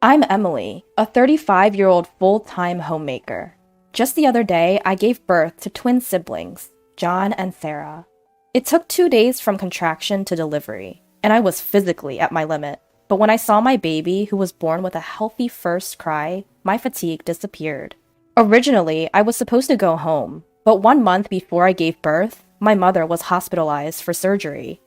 I'm Emily, a 35-year-old full-time homemaker. Just the other day, I gave birth to twin siblings, John and Sarah. It took 2 days from contraction to delivery, and I was physically at my limit. But when I saw my baby, who was born with a healthy first cry, my fatigue disappeared. Originally, I was supposed to go home, but 1 month before I gave birth, my mother was hospitalized for surgery.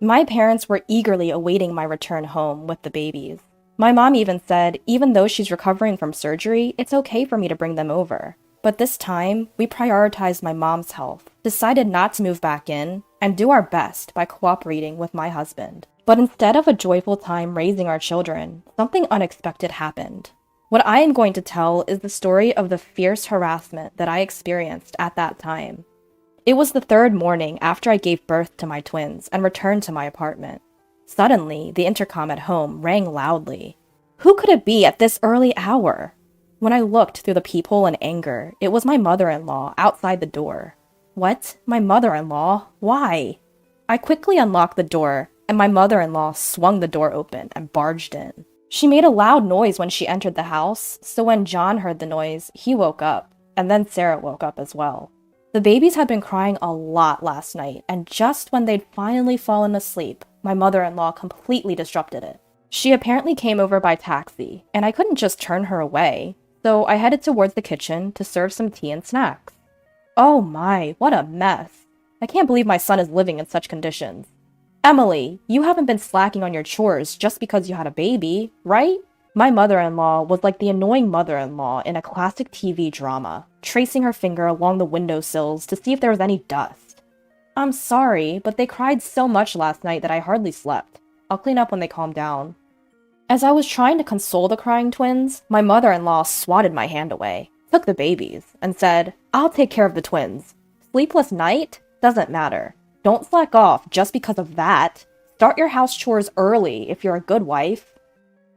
My parents were eagerly awaiting my return home with the babies. My mom even said, even though she's recovering from surgery, it's okay for me to bring them over. But this time, we prioritized my mom's health, decided not to move back in, and do our best by cooperating with my husband. But instead of a joyful time raising our children, something unexpected happened. What I am going to tell is the story of the fierce harassment that I experienced at that time. It was the third morning after I gave birth to my twins and returned to my apartment. Suddenly, the intercom at home rang loudly. Who could it be at this early hour? When I looked through the peephole in anger, it was my mother-in-law outside the door. What? My mother-in-law? Why? I quickly unlocked the door, and my mother-in-law swung the door open and barged in. She made a loud noise when she entered the house, so when John heard the noise, he woke up, and then Sarah woke up as well. The babies had been crying a lot last night, and just when they'd finally fallen asleep, my mother-in-law completely disrupted it. She apparently came over by taxi, and I couldn't just turn her away, so I headed towards the kitchen to serve some tea and snacks. Oh my, what a mess. I can't believe my son is living in such conditions. Emily, you haven't been slacking on your chores just because you had a baby, right? My mother-in-law was like the annoying mother-in-law in a classic TV drama, tracing her finger along the windowsills to see if there was any dust. I'm sorry, but they cried so much last night that I hardly slept. I'll clean up when they calm down. As I was trying to console the crying twins, my mother-in-law swatted my hand away, took the babies, and said, I'll take care of the twins. Sleepless night? Doesn't matter. Don't slack off just because of that. Start your house chores early if you're a good wife.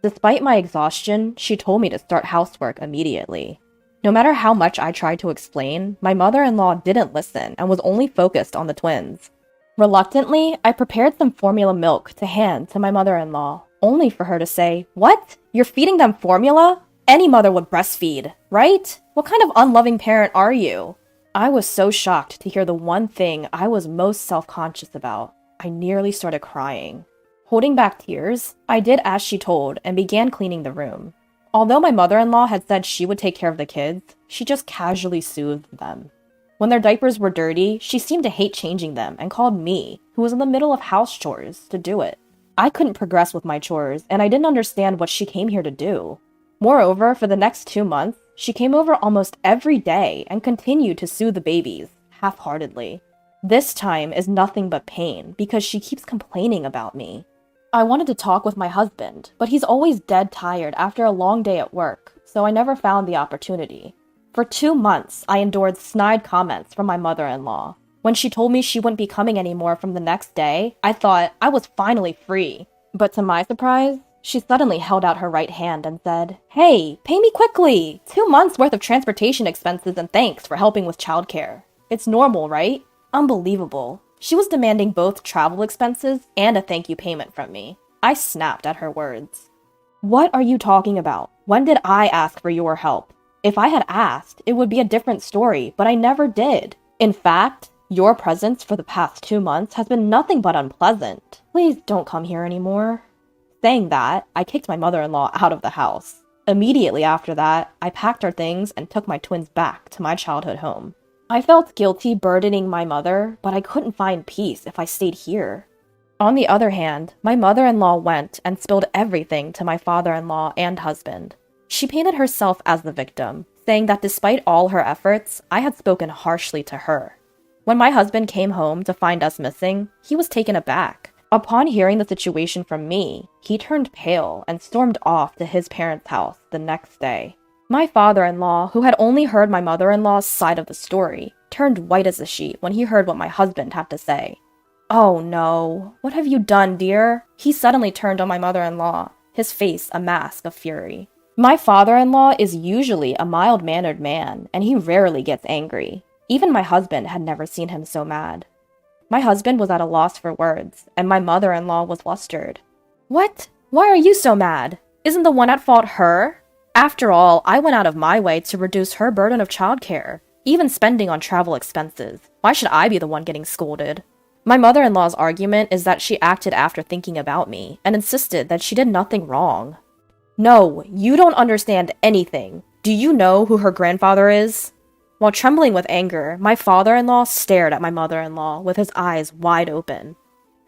Despite my exhaustion, she told me to start housework immediately. No matter how much I tried to explain, my mother-in-law didn't listen and was only focused on the twins. Reluctantly, I prepared some formula milk to hand to my mother-in-law, only for her to say, What? You're feeding them formula? Any mother would breastfeed, right? What kind of unloving parent are you? I was so shocked to hear the one thing I was most self-conscious about. I nearly started crying. Holding back tears, I did as she told and began cleaning the room. Although my mother-in-law had said she would take care of the kids, she just casually soothed them. When their diapers were dirty, she seemed to hate changing them and called me, who was in the middle of house chores, to do it. I couldn't progress with my chores, and I didn't understand what she came here to do. Moreover, for the next 2 months, she came over almost every day and continued to soothe the babies, half-heartedly. This time is nothing but pain because she keeps complaining about me. I wanted to talk with my husband, but he's always dead tired after a long day at work, so I never found the opportunity. For 2 months, I endured snide comments from my mother-in-law. When she told me she wouldn't be coming anymore from the next day, I thought I was finally free. But to my surprise, she suddenly held out her right hand and said, Hey, pay me quickly! 2 months worth of transportation expenses and thanks for helping with childcare. It's normal, right? Unbelievable. She was demanding both travel expenses and a thank you payment from me. I snapped at her words. What are you talking about? When did I ask for your help? If I had asked, it would be a different story, but I never did. In fact, your presence for the past 2 months has been nothing but unpleasant. Please don't come here anymore. Saying that, I kicked my mother-in-law out of the house. Immediately after that, I packed our things and took my twins back to my childhood home. I felt guilty burdening my mother, but I couldn't find peace if I stayed here. On the other hand, my mother-in-law went and spilled everything to my father-in-law and husband. She painted herself as the victim, saying that despite all her efforts, I had spoken harshly to her. When my husband came home to find us missing, he was taken aback. Upon hearing the situation from me, he turned pale and stormed off to his parents' house the next day. My father-in-law, who had only heard my mother-in-law's side of the story, turned white as a sheet when he heard what my husband had to say. Oh no, what have you done, dear? He suddenly turned on my mother-in-law, his face a mask of fury. My father-in-law is usually a mild-mannered man, and he rarely gets angry. Even my husband had never seen him so mad. My husband was at a loss for words, and my mother-in-law was flustered. What? Why are you so mad? Isn't the one at fault her? After all, I went out of my way to reduce her burden of childcare, even spending on travel expenses. Why should I be the one getting scolded? My mother-in-law's argument is that she acted after thinking about me and insisted that she did nothing wrong. No, you don't understand anything. Do you know who her grandfather is? While trembling with anger, my father-in-law stared at my mother-in-law with his eyes wide open.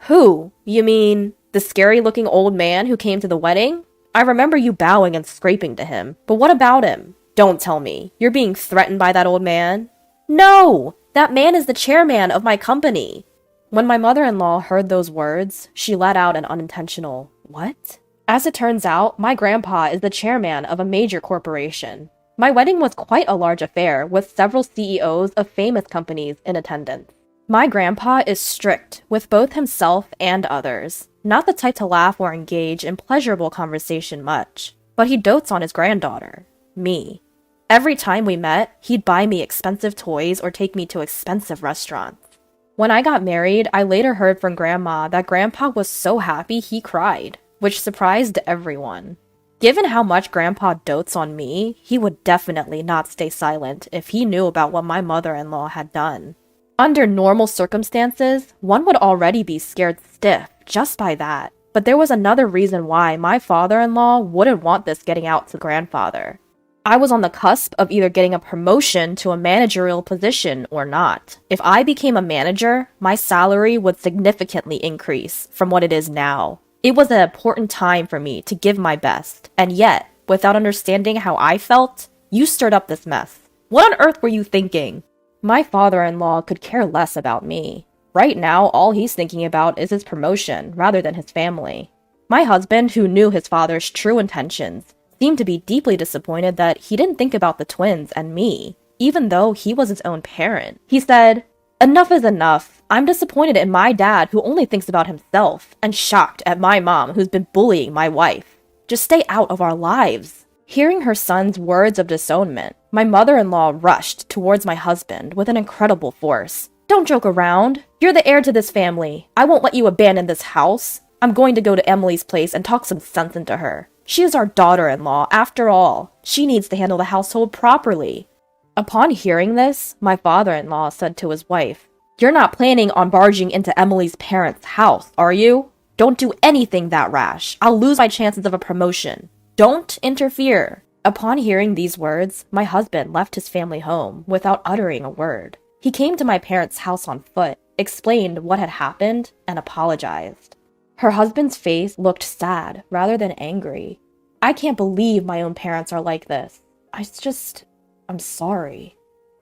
Who? You mean the scary-looking old man who came to the wedding? I remember you bowing and scraping to him, but what about him? Don't tell me. You're being threatened by that old man? No! That man is the chairman of my company. When my mother-in-law heard those words, she let out an unintentional, "What?" As it turns out, my grandpa is the chairman of a major corporation. My wedding was quite a large affair, with several CEOs of famous companies in attendance. My grandpa is strict with both himself and others, not the type to laugh or engage in pleasurable conversation much, but he dotes on his granddaughter, me. Every time we met, he'd buy me expensive toys or take me to expensive restaurants. When I got married, I later heard from Grandma that Grandpa was so happy he cried, which surprised everyone. Given how much Grandpa dotes on me, he would definitely not stay silent if he knew about what my mother-in-law had done. Under normal circumstances, one would already be scared stiff just by that, but there was another reason why my father-in-law wouldn't want this getting out to grandfather. I was on the cusp of either getting a promotion to a managerial position or not. If I became a manager, my salary would significantly increase from what it is now. It was an important time for me to give my best, and yet, without understanding how I felt, you stirred up this mess. What on earth were you thinking? My father-in-law could care less about me. Right now, all he's thinking about is his promotion rather than his family. My husband, who knew his father's true intentions, seemed to be deeply disappointed that he didn't think about the twins and me, even though he was his own parent. He said, "Enough is enough. I'm disappointed in my dad who only thinks about himself, and shocked at my mom who's been bullying my wife. Just stay out of our lives." Hearing her son's words of disownment, my mother-in-law rushed towards my husband with an incredible force. "Don't joke around. You're the heir to this family. I won't let you abandon this house. I'm going to go to Emily's place and talk some sense into her. She is our daughter-in-law, after all. She needs to handle the household properly." Upon hearing this, my father-in-law said to his wife, "You're not planning on barging into Emily's parents' house, are you? Don't do anything that rash. I'll lose my chances of a promotion. Don't interfere." Upon hearing these words, my husband left his family home without uttering a word. He came to my parents' house on foot, explained what had happened, and apologized. Her husband's face looked sad rather than angry. I can't believe my own parents are like this. I'm sorry.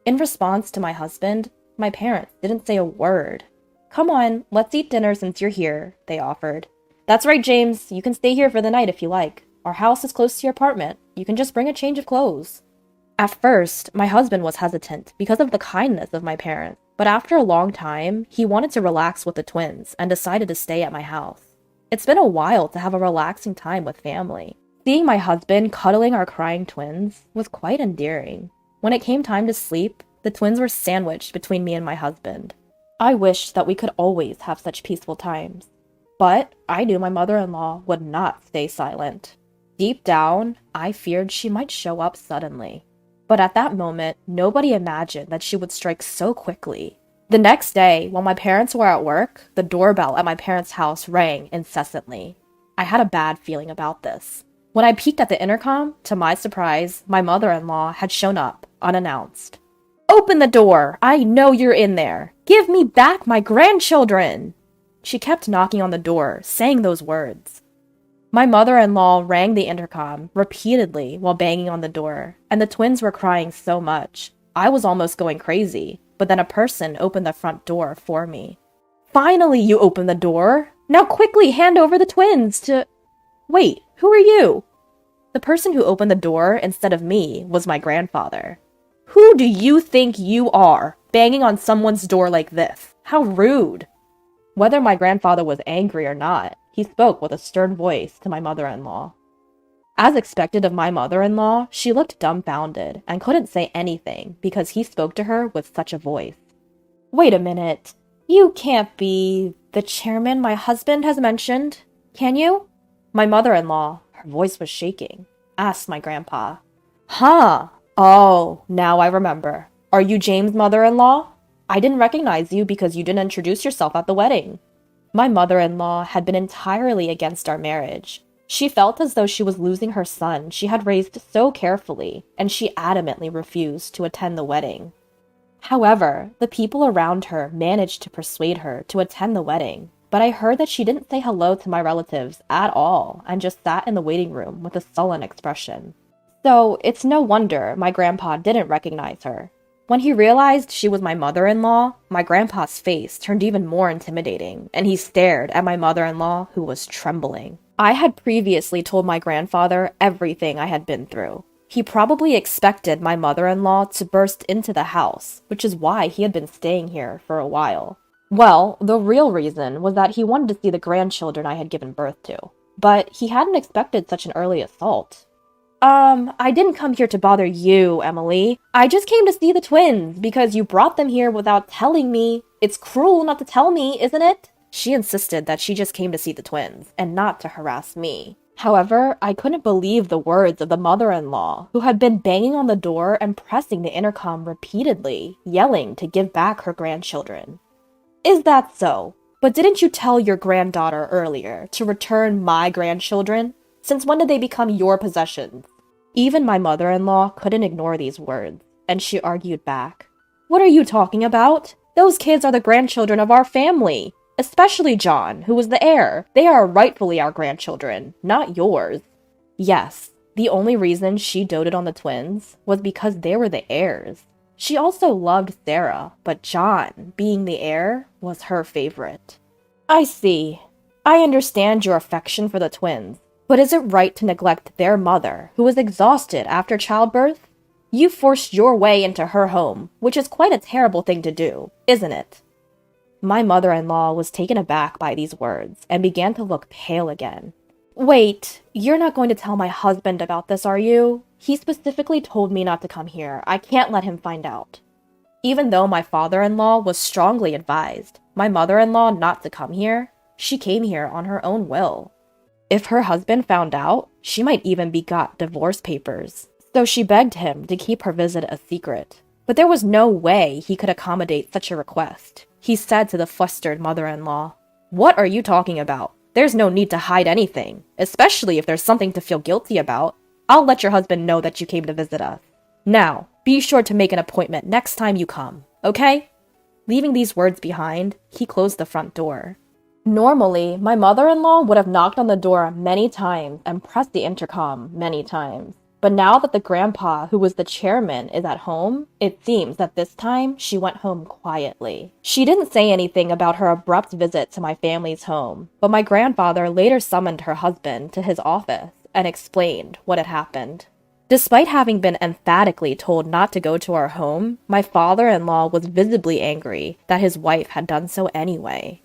In response to my husband, my parents didn't say a word. "Come on, let's eat dinner since you're here," they offered. "That's right, James. You can stay here for the night if you like. Our house is close to your apartment. You can just bring a change of clothes." At first, my husband was hesitant because of the kindness of my parents, but after a long time, he wanted to relax with the twins and decided to stay at my house. It's been a while to have a relaxing time with family. Seeing my husband cuddling our crying twins was quite endearing. When it came time to sleep, the twins were sandwiched between me and my husband. I wished that we could always have such peaceful times. But I knew my mother-in-law would not stay silent. Deep down, I feared she might show up suddenly. But at that moment, nobody imagined that she would strike so quickly. The next day, while my parents were at work, the doorbell at my parents' house rang incessantly. I had a bad feeling about this. When I peeked at the intercom, to my surprise, my mother-in-law had shown up, unannounced. "Open the door! I know you're in there! Give me back my grandchildren!" She kept knocking on the door, saying those words. My mother-in-law rang the intercom repeatedly while banging on the door, and the twins were crying so much. I was almost going crazy, but then a person opened the front door for me. "Finally, you opened the door! Now quickly hand over the twins to—" "Wait, who are you?" The person who opened the door instead of me was my grandfather. "Who do you think you are, banging on someone's door like this? How rude!" Whether my grandfather was angry or not, he spoke with a stern voice to my mother-in-law. As expected of my mother-in-law, she looked dumbfounded and couldn't say anything because he spoke to her with such a voice. "Wait a minute. You can't be the chairman my husband has mentioned, can you?" My mother-in-law, Her voice was shaking. Asked my grandpa. Huh. Oh, now I remember. Are you James' mother-in-law? I didn't recognize you because you didn't introduce yourself at the wedding. My mother-in-law had been entirely against our marriage. She felt as though she was losing her son she had raised so carefully, and she adamantly refused to attend the wedding. However, the people around her managed to persuade her to attend the wedding, but I heard that she didn't say hello to my relatives at all and just sat in the waiting room with a sullen expression. So it's no wonder my grandpa didn't recognize her. When he realized she was my mother-in-law, my grandpa's face turned even more intimidating, and he stared at my mother-in-law, who was trembling. I had previously told my grandfather everything I had been through. He probably expected my mother-in-law to burst into the house, which is why he had been staying here for a while. Well, the real reason was that he wanted to see the grandchildren I had given birth to. But he hadn't expected such an early assault. I didn't come here to bother you, Emily. I just came to see the twins because you brought them here without telling me. It's cruel not to tell me, isn't it? She insisted that she just came to see the twins and not to harass me. However, I couldn't believe the words of the mother-in-law, who had been banging on the door and pressing the intercom repeatedly, yelling to give back her grandchildren. Is that so? But didn't you tell your granddaughter earlier to return my grandchildren? Since when did they become your possessions? Even my mother-in-law couldn't ignore these words, and she argued back. What are you talking about? Those kids are the grandchildren of our family. Especially John, who was the heir. They are rightfully our grandchildren, not yours. Yes, the only reason she doted on the twins was because they were the heirs. She also loved Sarah, but John, being the heir, was her favorite. I see. I understand your affection for the twins, but is it right to neglect their mother, who was exhausted after childbirth? You forced your way into her home, which is quite a terrible thing to do, isn't it? My mother-in-law was taken aback by these words and began to look pale again. Wait, you're not going to tell my husband about this, are you? He specifically told me not to come here. I can't let him find out. Even though my father-in-law was strongly advised my mother-in-law not to come here, she came here on her own will. If her husband found out, she might even be got divorce papers. So she begged him to keep her visit a secret. But there was no way he could accommodate such a request. He said to the flustered mother-in-law, "What are you talking about? There's no need to hide anything, especially if there's something to feel guilty about. I'll let your husband know that you came to visit us. Now, be sure to make an appointment next time you come, okay?" Leaving these words behind, he closed the front door. Normally, my mother-in-law would have knocked on the door many times and pressed the intercom many times. But now that the grandpa, who was the chairman, is at home, it seems that this time she went home quietly. She didn't say anything about her abrupt visit to my family's home, but my grandfather later summoned her husband to his office and explained what had happened. Despite having been emphatically told not to go to our home, my father-in-law was visibly angry that his wife had done so anyway.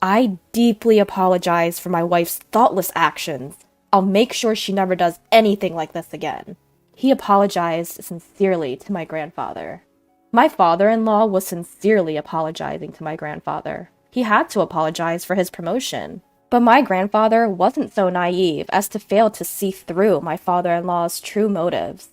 I deeply apologize for my wife's thoughtless actions. I'll make sure she never does anything like this again. He apologized sincerely to my grandfather. My father-in-law was sincerely apologizing to my grandfather. He had to apologize for his promotion. But my grandfather wasn't so naive as to fail to see through my father-in-law's true motives.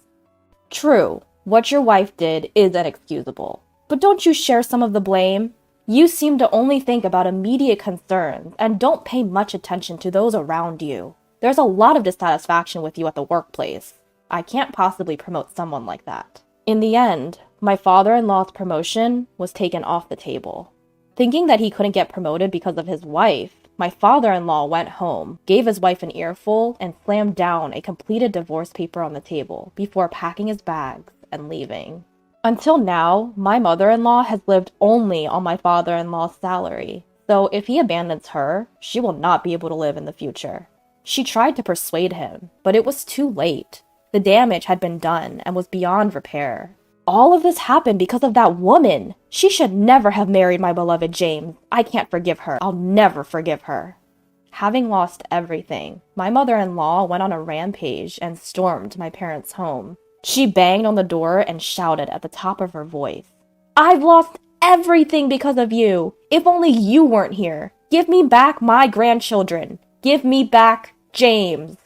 True, what your wife did is inexcusable. But don't you share some of the blame? You seem to only think about immediate concerns and don't pay much attention to those around you. There's a lot of dissatisfaction with you at the workplace. I can't possibly promote someone like that. In the end, my father-in-law's promotion was taken off the table. Thinking that he couldn't get promoted because of his wife, my father-in-law went home, gave his wife an earful, and slammed down a completed divorce paper on the table before packing his bags and leaving. Until now, my mother-in-law has lived only on my father-in-law's salary, so if he abandons her, she will not be able to live in the future. She tried to persuade him, but it was too late. The damage had been done and was beyond repair. All of this happened because of that woman. She should never have married my beloved James. I can't forgive her. I'll never forgive her. Having lost everything, my mother-in-law went on a rampage and stormed my parents' home. She banged on the door and shouted at the top of her voice, "I've lost everything because of you. If only you weren't here. Give me back my grandchildren. Give me back James."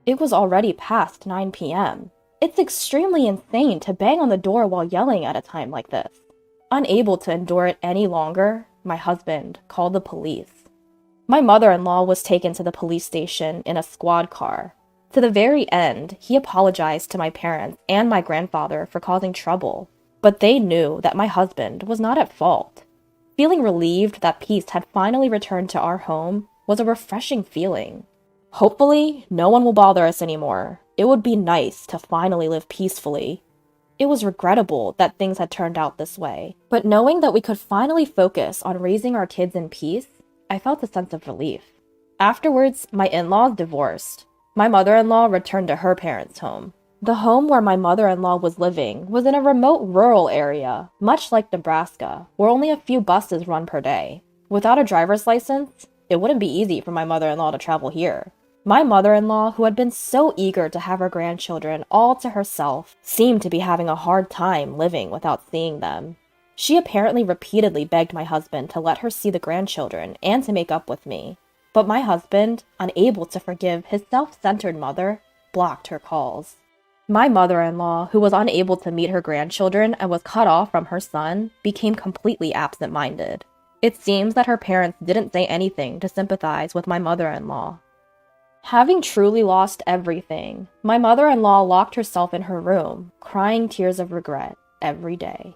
It was already past 9 p.m. It's extremely insane to bang on the door while yelling at a time like this. Unable to endure it any longer, my husband called the police. My mother-in-law was taken to the police station in a squad car. To the very end, he apologized to my parents and my grandfather for causing trouble, but they knew that my husband was not at fault. Feeling relieved that peace had finally returned to our home was a refreshing feeling. Hopefully, no one will bother us anymore. It would be nice to finally live peacefully. It was regrettable that things had turned out this way, but knowing that we could finally focus on raising our kids in peace, I felt a sense of relief. Afterwards, my in-laws divorced. My mother-in-law returned to her parents' home. The home where my mother-in-law was living was in a remote rural area, much like Nebraska, where only a few buses run per day. Without a driver's license, it wouldn't be easy for my mother-in-law to travel here. My mother-in-law, who had been so eager to have her grandchildren all to herself, seemed to be having a hard time living without seeing them. She apparently repeatedly begged my husband to let her see the grandchildren and to make up with me. But my husband, unable to forgive his self-centered mother, blocked her calls. My mother-in-law, who was unable to meet her grandchildren and was cut off from her son, became completely absent-minded. It seems that her parents didn't say anything to sympathize with my mother-in-law. Having truly lost everything, my mother-in-law locked herself in her room, crying tears of regret every day.